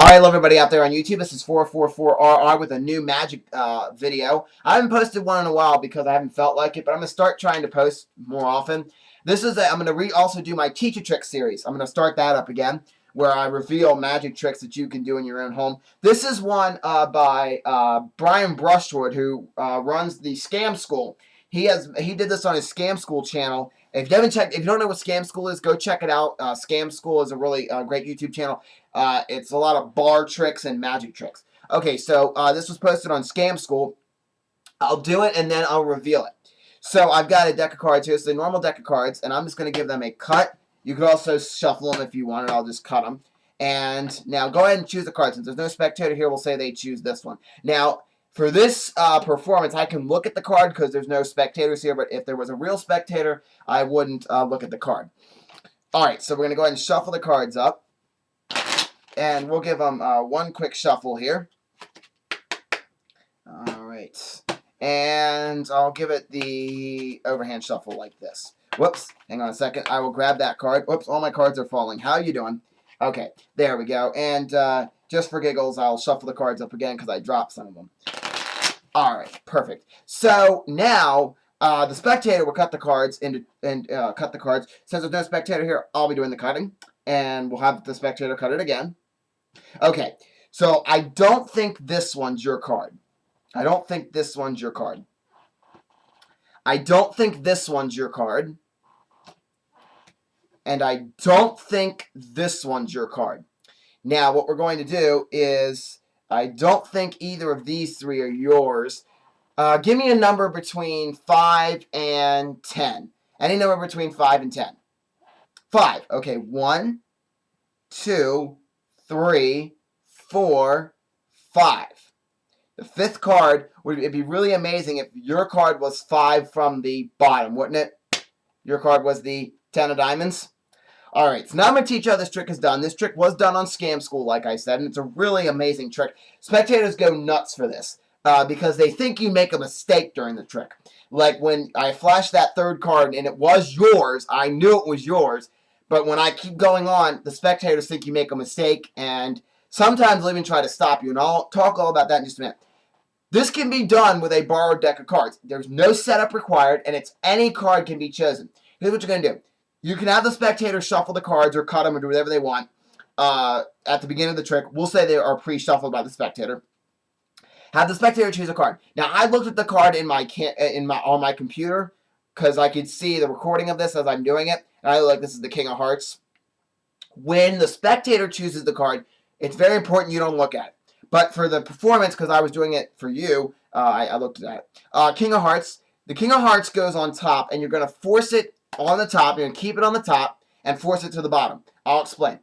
Alright, hello everybody out there on YouTube. This is 444RR with a new Magic video. I haven't posted one in a while because I haven't felt like it, but I'm going to start trying to post more often. I'm going to also do my Teach a Trick series. I'm going to start that up again, where I reveal magic tricks that you can do in your own home. This is one by Brian Brushwood, who runs the Scam School. He did this on his Scam School channel. If you don't know what Scam School is, go check it out. Scam School is a really great YouTube channel. It's a lot of bar tricks and magic tricks. Okay, so this was posted on Scam School. I'll do it and then I'll reveal it. So I've got a deck of cards here. It's a normal deck of cards, and I'm just going to give them a cut. You could also shuffle them if you wanted. I'll just cut them. And now go ahead and choose the card. Since there's no spectator here, we'll say they choose this one. Now, for this performance, I can look at the card because there's no spectators here, but if there was a real spectator, I wouldn't look at the card. Alright, so we're going to go ahead and shuffle the cards up. And we'll give them one quick shuffle here. Alright. And I'll give it the overhand shuffle like this. Whoops. Hang on a second. I will grab that card. Whoops, all my cards are falling. How are you doing? Okay, there we go. And just for giggles, I'll shuffle the cards up again because I dropped some of them. Alright, perfect. So now the spectator will cut the cards and cut the cards. Since there's no spectator here, I'll be doing the cutting. And we'll have the spectator cut it again. Okay, so I don't think this one's your card. I don't think this one's your card. I don't think this one's your card. And I don't think this one's your card. Now, what we're going to do is, I don't think either of these three are yours. Give me a number between 5 and 10. Any number between 5 and 10. 5. Okay, 1, 2, 3, 4, 5. The fifth card, it'd be really amazing if your card was 5 from the bottom, wouldn't it? Your card was the 10 of diamonds. Alright, so now I'm going to teach you how this trick is done. This trick was done on Scam School, like I said, and it's a really amazing trick. Spectators go nuts for this because they think you make a mistake during the trick. Like when I flashed that third card and it was yours, I knew it was yours, but when I keep going on, the spectators think you make a mistake, and sometimes they'll even try to stop you, and I'll talk all about that in just a minute. This can be done with a borrowed deck of cards. There's no setup required, and it's any card can be chosen. Here's what you're going to do. You can have the spectators shuffle the cards or cut them or do whatever they want at the beginning of the trick. We'll say they are pre-shuffled by the spectator. Have the spectator choose a card. Now, I looked at the card on my computer because I could see the recording of this as I'm doing it, and I look like this is the King of Hearts. When the spectator chooses the card, it's very important you don't look at it. But for the performance, because I was doing it for you, I looked at it. King of Hearts. The King of Hearts goes on top, and you're going to force it on the top. You're going to keep it on the top and force it to the bottom. I'll explain.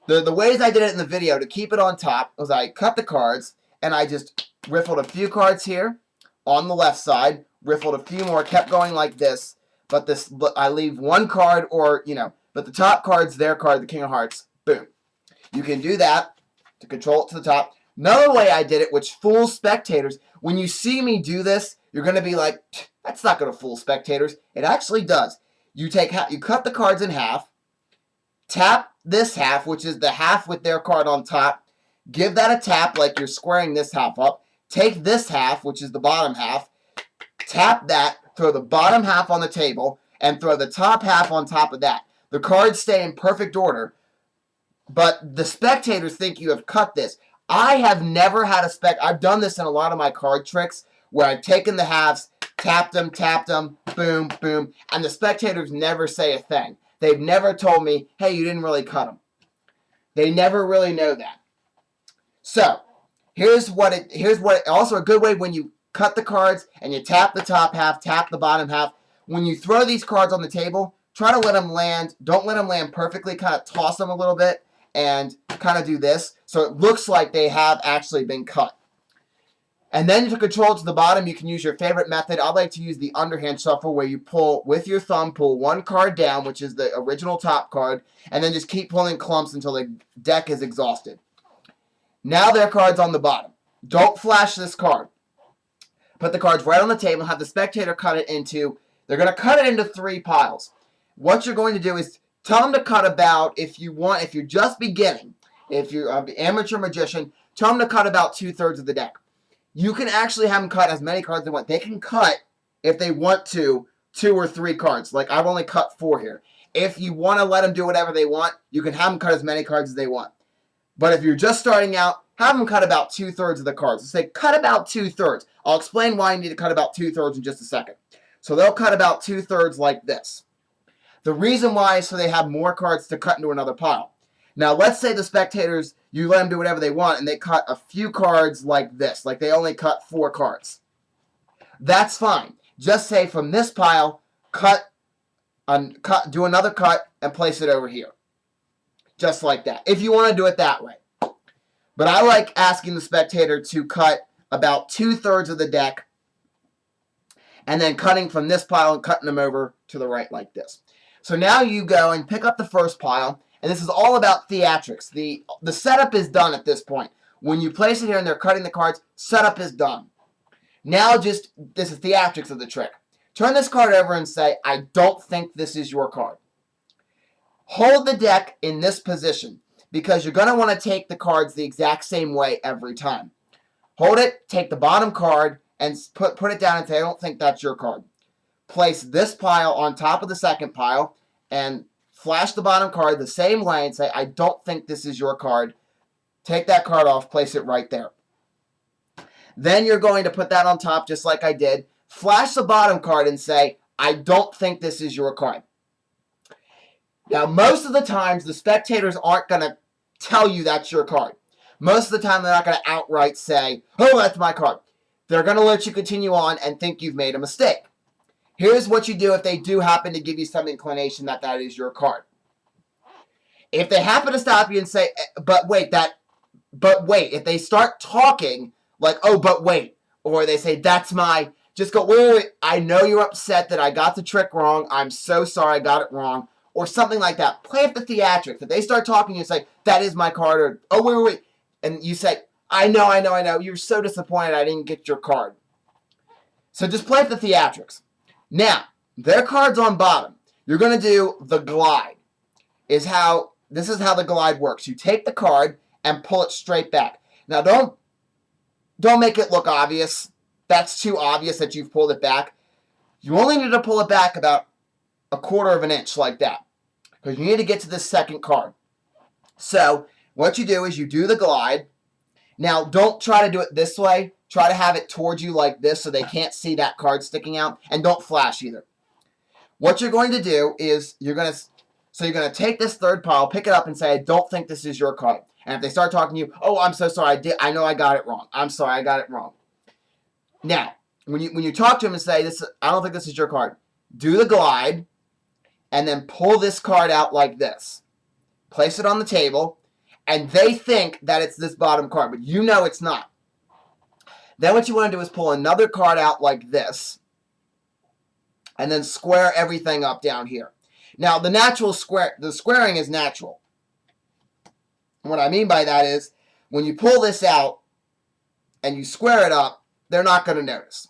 The ways I did it in the video to keep it on top was I cut the cards, and I just riffled a few cards here on the left side, riffled a few more, kept going like this, but I leave one card but the top card's their card, the King of Hearts. Boom. You can do that to control it to the top. Another way I did it, which fools spectators, when you see me do this, you're going to be like, that's not going to fool spectators. It actually does. You cut the cards in half, tap this half, which is the half with their card on top, give that a tap like you're squaring this half up, take this half, which is the bottom half, tap that, throw the bottom half on the table, and throw the top half on top of that. The cards stay in perfect order, but the spectators think you have cut this. I have never had I've done this in a lot of my card tricks where I've taken the halves, tapped them, boom, boom, and the spectators never say a thing. They've never told me, hey, you didn't really cut them. They never really know that. So, also a good way when you cut the cards and you tap the top half, tap the bottom half. When you throw these cards on the table, try to let them land. Don't let them land perfectly. Kind of toss them a little bit and kind of do this so it looks like they have actually been cut. And then to control it to the bottom, you can use your favorite method. I like to use the underhand shuffle where you pull with your thumb, pull one card down, which is the original top card, and then just keep pulling clumps until the deck is exhausted. Now their card's on the bottom. Don't flash this card. Put the cards right on the table, have the spectator cut it into, they're going to cut it into 3 piles. What you're going to do is tell them to cut about, if you're just beginning, if you're an amateur magician, tell them to cut about 2/3 of the deck. You can actually have them cut as many cards as they want. They can cut, if they want to, 2 or 3 cards. Like, I've only cut 4 here. If you want to let them do whatever they want, you can have them cut as many cards as they want. But if you're just starting out, have them cut about 2/3 of the cards. Let's say cut about 2/3. I'll explain why you need to cut about 2/3 in just a second. So they'll cut about 2/3 like this. The reason why is so they have more cards to cut into another pile. Now, let's say the spectators, you let them do whatever they want, and they cut a few cards like this. Like they only cut 4 cards. That's fine. Just say from this pile, do another cut, and place it over here. Just like that. If you want to do it that way. But I like asking the spectator to cut about 2/3 of the deck, and then cutting from this pile and cutting them over to the right like this. So now you go and pick up the first pile, and this is all about theatrics. The setup is done at this point. When you place it here and they're cutting the cards, setup is done. Now this is theatrics of the trick. Turn this card over and say, I don't think this is your card. Hold the deck in this position because you're going to want to take the cards the exact same way every time. Hold it, take the bottom card, and put it down and say, I don't think that's your card. Place this pile on top of the second pile and flash the bottom card the same way and say, I don't think this is your card. Take that card off, place it right there. Then you're going to put that on top just like I did. Flash the bottom card and say, I don't think this is your card. Now, most of the times, the spectators aren't going to tell you that's your card. Most of the time, they're not going to outright say, oh, that's my card. They're going to let you continue on and think you've made a mistake. Here's what you do if they do happen to give you some inclination that that is your card. If they happen to stop you and say, but wait, if they start talking like, oh, but wait, or they say, that's my, just go, wait, I know you're upset that I got the trick wrong. I'm so sorry I got it wrong. Or something like that. Play up the theatrics. If they start talking, you say, that is my card. Or, oh, wait. And you say, I know. You're so disappointed I didn't get your card. So just play up the theatrics. Now, their card's on bottom. You're going to do the glide. This is how the glide works. You take the card and pull it straight back. Now, don't make it look obvious. That's too obvious that you've pulled it back. You only need to pull it back about 1/4 of an inch like that. Because you need to get to this second card. So, what you do is you do the glide. Now, don't try to do it this way. Try to have it towards you like this so they can't see that card sticking out. And don't flash either. What you're going to do is you're going to take this third pile, pick it up, and say, I don't think this is your card. And if they start talking to you, oh, I'm so sorry. I know I got it wrong. I'm sorry, I got it wrong. Now, when you talk to them and say, I don't think this is your card, do the glide. And then pull this card out like this. Place it on the table. And they think that it's this bottom card. But you know it's not. Then what you want to do is pull another card out like this. And then square everything up down here. Now, the squaring is natural. And what I mean by that is, when you pull this out and you square it up, they're not going to notice.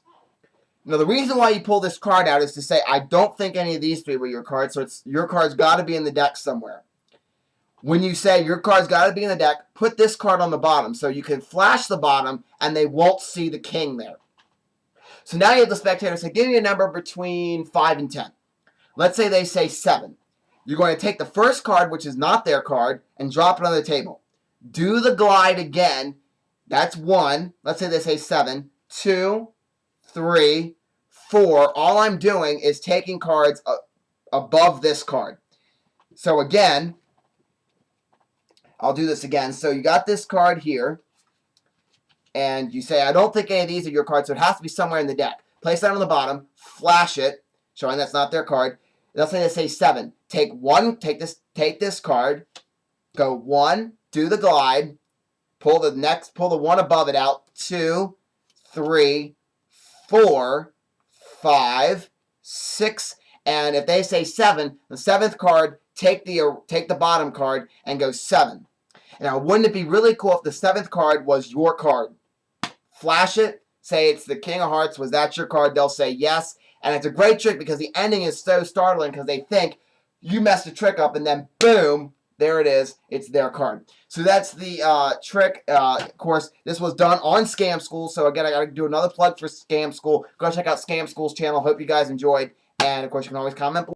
Now, the reason why you pull this card out is to say, I don't think any of these 3 were your cards, so your card's got to be in the deck somewhere. When you say your card's got to be in the deck, put this card on the bottom so you can flash the bottom and they won't see the king there. So now you have the spectator say, give me a number between 5 and 10. Let's say they say 7. You're going to take the first card, which is not their card, and drop it on the table. Do the glide again. That's 1. Let's say they say 7. 2, 3, 4. All I'm doing is taking cards above this card. So again, I'll do this again. So you got this card here, and you say, I don't think any of these are your cards, so it has to be somewhere in the deck. Place that on the bottom, flash it, showing that's not their card. Let's say they say 7. Take this card, go 1, do the glide, pull the one above it out, 2, 3, 4, 5, 6, and if they say 7, the 7th card, take the bottom card and go 7. Now, wouldn't it be really cool if the 7th card was your card? Flash it, say it's the King of Hearts, was that your card? They'll say yes, and it's a great trick because the ending is so startling because they think you messed the trick up, and then boom, there it is. It's their card. So that's the trick. Of course, this was done on Scam School. So again, I got to do another plug for Scam School. Go check out Scam School's channel. Hope you guys enjoyed. And of course, you can always comment below.